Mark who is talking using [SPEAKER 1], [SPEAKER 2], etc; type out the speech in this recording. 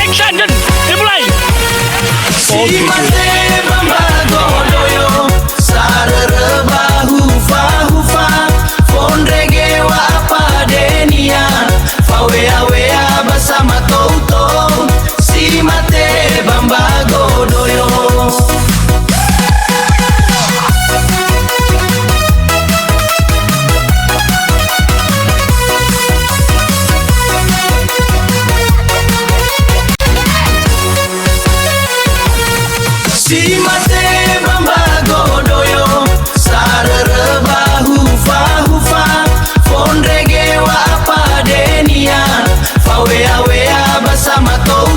[SPEAKER 1] Action dan dimulai.
[SPEAKER 2] Si mate bambagodoyo sarere bahufa hufa fondrege wa padenia fawea wea bersama Toto. Si mate bambagodoyo. Si mate bambagodoyo sarere bahufa hufa fondrege wa padenia fawea wea bersama Toto.